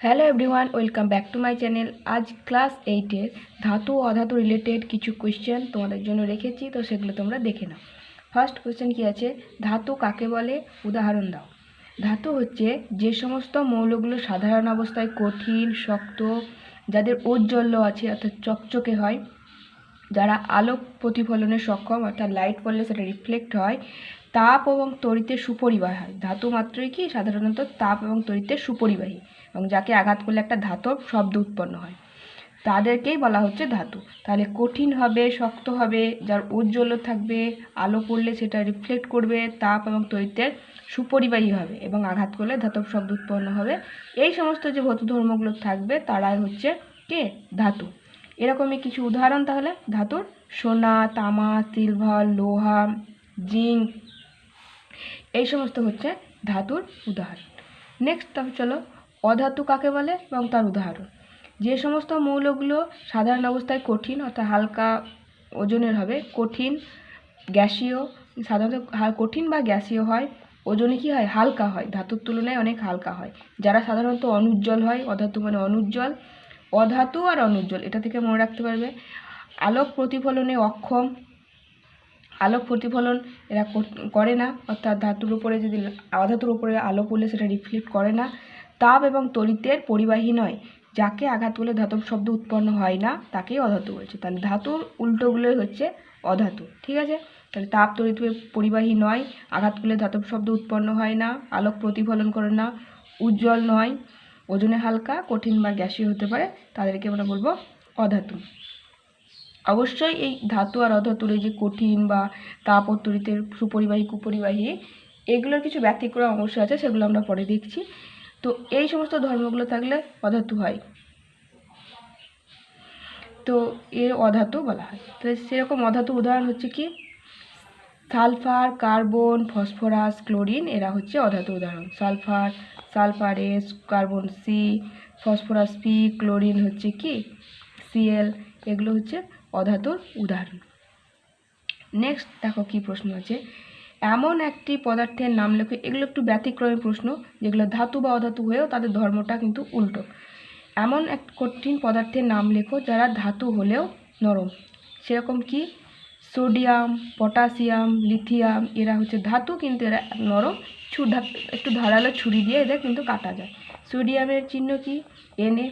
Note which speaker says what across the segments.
Speaker 1: Hello everyone, welcome back to my channel. আজ class 8-এর ধাতু ও অধাতু related কিছু কোয়েশ্চেন তোমাদের জন্য রেখেছি, তো সেগুলো তোমরা দেখে নাও। ফার্স্ট কোয়েশ্চেন কি আছে, ধাতু কাকে বলে, উদাহরণ দাও। ধাতু হচ্ছে যে সমস্ত মৌলগুলো সাধারণ অবস্থায় কঠিন, শক্ত, যাদের ঔজ্জ্বল্য আছে অর্থাৎ চকচকে হয়, যারা আলোক প্রতিফলনে সক্ষম অর্থাৎ লাইট পড়লে সেটা রিফ্লেক্ট হয়, তাপ এবং তড়িতের সুপরিবাহী হয়। ধাতু মাত্রই কি সাধারণত তাপ এবং তড়িতের সুপরিবাহী, এবং যাকে আঘাত করলে একটা ধাতব শব্দ উৎপন্ন হয়, তাদেরকেই বলা হচ্ছে ধাতু। তাহলে কঠিন হবে, শক্ত হবে, যার ঔজ্জ্বল্য থাকবে, আলো পড়লে সেটা রিফ্লেক্ট করবে, তাপ এবং তড়িতের সুপরিবাহী হবে এবং আঘাত করলে ধাতব শব্দ উৎপন্ন হবে। এই সমস্ত যে ধাতু ধর্মগুলো থাকবে তারাই হচ্ছে কে, ধাতু। এরকমই কিছু উদাহরণ তাহলে ধাতুর: সোনা, তামা, সিলভার, লোহা, জিঙ্ক, এই সমস্ত হচ্ছে ধাতুর উদাহরণ। নেক্সট তাহলে চলো, অধাতু কাকে বলে এবং তার উদাহরণ। যে সমস্ত মৌলগুলো সাধারণ অবস্থায় কঠিন অর্থাৎ হালকা ওজনের হবে, কঠিন, গ্যাসীয়, সাধারণত কঠিন বা গ্যাসীয় হয়, ওজনে কি হয়, হালকা হয়, ধাতুর তুলনায় অনেক হালকা হয়, যারা সাধারণত অনুজ্জ্বল হয়, অধাতু মানে অনুজ্জ্বল, অধাতু আর অনুজ্জ্বল এটা থেকে মনে রাখতে পারবে। আলোক প্রতিফলনে অক্ষম, আলোক প্রতিফলন এরা করে না, অর্থাৎ ধাতুর উপরে যদি অধাতুর উপরে আলো পড়লে সেটা রিফ্লেক্ট করে না। তাপ এবং তড়িতের পরিবাহী নয়, যাকে আঘাত করলে ধাতব শব্দ উৎপন্ন হয় না তাকেই অধাতু বলছে। তাহলে ধাতুর উল্টোগুলোই হচ্ছে অধাতু, ঠিক আছে। তাহলে তাপ তড়িতের পরিবাহী নয়, আঘাত করলে ধাতব শব্দ উৎপন্ন হয় না, আলোক প্রতিফলন করে না, উজ্জ্বল নয়, ওজনে হালকা, কঠিন বা গ্যাসীয় হতে পারে, তাদেরকে আমরা বলবো অধাতু। অবশ্যই এই ধাতু আর অধাতুর এই যে কঠিন বা তাপ ও তড়িতের সুপরিবাহী কুপরিবাহী, এগুলোর কিছু ব্যতিক্রম অবশ্যই আছে, সেগুলো আমরা পরে দেখছি। তো এই সমস্ত ধর্মগুলো থাকলে অধাতু হয়, তো এর অধাতু বলা হয়। তো সেরকম অধাতু উদাহরণ হচ্ছে কি, সালফার, কার্বন, ফসফরাস, ক্লোরিন, এরা হচ্ছে অধাতু উদাহরণ। Sulphur, sulphur S, carbon C, phosphorus P, chlorine হচ্ছে কি সিএল, এগুলো হচ্ছে অধাতুর উদাহরণ। নেক্সট দেখো কি প্রশ্ন আছে, এমন একটি পদার্থের নাম লেখো। এগুলো একটু ব্যতিক্রমী প্রশ্ন, যেগুলো ধাতু বা অধাতু হয়েও তাদের ধর্মটা কিন্তু উল্টো। এমন এক কঠিন পদার্থের নাম লেখো যারা ধাতু হলেও নরম। সেরকম কি, সোডিয়াম, পটাশিয়াম, লিথিয়াম, এরা হচ্ছে ধাতু কিন্তু এরা নরম, একটু ধারালো ছুরি দিয়ে এদের কিন্তু কাটা যায়। সোডিয়ামের চিহ্ন কি, Na,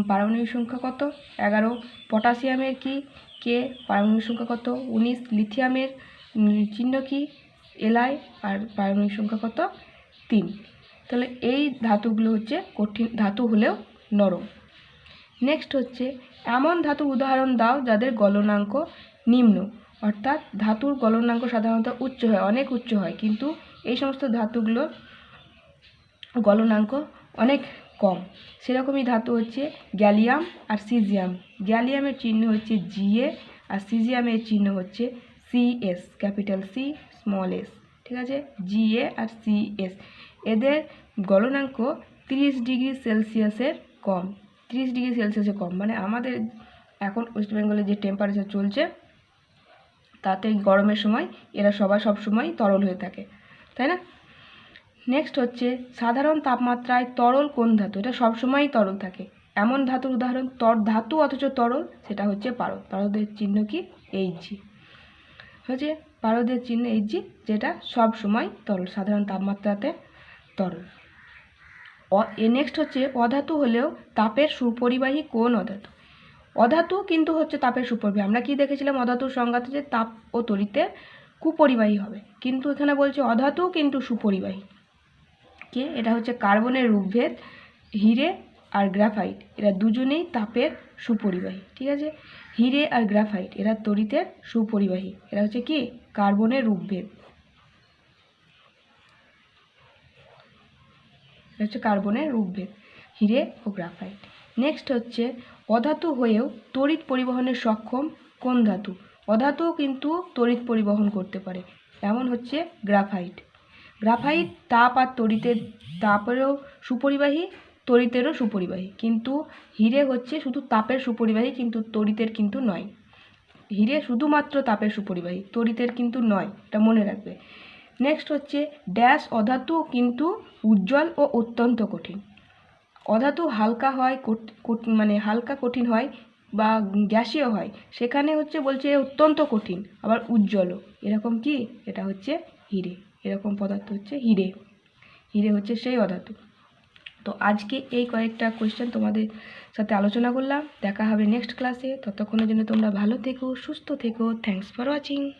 Speaker 1: পারমাণবিক সংখ্যা কত, 11। পটাশিয়ামের কি, কে, পারমাণবিক সংখ্যা কত, 19। লিথিয়ামের চিহ্ন কি, Li, আর পারমাণবিক সংখ্যা কত, 3। তাহলে এই ধাতুগুলো হচ্ছে কঠিন, ধাতু হলেও নরম। নেক্সট হচ্ছে, এমন ধাতুর উদাহরণ দাও যাদের গলনাঙ্ক নিম্ন, অর্থাৎ ধাতুর গলনাঙ্ক সাধারণত উচ্চ হয়, অনেক উচ্চ হয়, কিন্তু এই সমস্ত ধাতুগুলোর গলনাঙ্ক অনেক কম। সেরকমই ধাতু হচ্ছে গ্যালিয়াম আর সিজিয়াম। গ্যালিয়ামের চিহ্ন হচ্ছে Ga, আর সিজিয়ামের চিহ্ন হচ্ছে Cs, capital C small S, ঠিক আছে, Ga আর Cs। এদের গলনাঙ্ক 30 ডিগ্রি সেলসিয়াসের কম। 30 ডিগ্রি সেলসিয়াসের কম মানে আমাদের এখন ওয়েস্ট বেঙ্গলে যে টেম্পারেচার চলছে তাতে গরমের সময় এরা সব সময় তরল হয়ে থাকে, তাই না। নেক্সট হচ্ছে, সাধারণ তাপমাত্রায় তরল কোন ধাতু, এটা সবসময়ই তরল থাকে। এমন ধাতুর উদাহরণ, ধাতু অথচ তরল, সেটা হচ্ছে পারদ। পারদের চিহ্ন কি, Hg, হচ্ছে পারদের চিহ্ন Hg, যেটা সব সময় তরল, সাধারণ তাপমাত্রাতে তরল। নেক্সট হচ্ছে, অধাতু হলেও তাপের সুপরিবাহী কোন অধাতু। অধাতু কিন্তু হচ্ছে তাপের সুপরিবাহী। আমরা কি দেখেছিলাম অধাতুর সংজ্ঞাতে, যে তাপ ও তড়িতের কুপরিবাহী হবে, কিন্তু এখানে বলছে অধাতু কিন্তু সুপরিবাহী। কে, এটা হচ্ছে কার্বনের রূপভেদ, হিরে আর গ্রাফাইট, এরা দুজনেই তাপের সুপরিবাহী, ঠিক আছে। হিরে আর গ্রাফাইট এরা তড়িতের সুপরিবাহী, এরা হচ্ছে কি কার্বনের রূপভেদ, হচ্ছে কার্বনের রূপভেদ, হিরে ও গ্রাফাইট। নেক্সট হচ্ছে, অধাতু হয়েও তড়িৎ পরিবহনের সক্ষম কোন ধাতু। অধাতুও কিন্তু তড়িৎ পরিবহন করতে পারে, এমন হচ্ছে গ্রাফাইট। গ্রাফাইট তাপ আর তড়িতের, তাপেরও সুপরিবাহী, তড়িতেরও সুপরিবাহী, কিন্তু হিরে হচ্ছে শুধু তাপের সুপরিবাহী কিন্তু তড়িতের কিন্তু নয়। হিরে শুধুমাত্র তাপের সুপরিবাহী, তড়িতের কিন্তু নয়, এটা মনে রাখবে। নেক্সট হচ্ছে, ড্যাশ অধাতু কিন্তু উজ্জ্বল ও অত্যন্ত কঠিন। অধাতু হালকা হয়, মানে হালকা কঠিন হয় বা গ্যাসীয় হয়, সেখানে হচ্ছে বলছে অত্যন্ত কঠিন আবার উজ্জ্বলও। এরকম কি? এটা হচ্ছে হিরে। এরকম পদার্থ হচ্ছে হিরে। হিরে হচ্ছে সেই অধাতু। তো আজকে এই কয়েকটা কোয়েশ্চেন তোমাদের সাথে আলোচনা করলাম। দেখা হবে নেক্সট ক্লাসে। ততক্ষণের জন্য তোমরা ভালো থেকো, সুস্থ থেকো। Thanks for watching.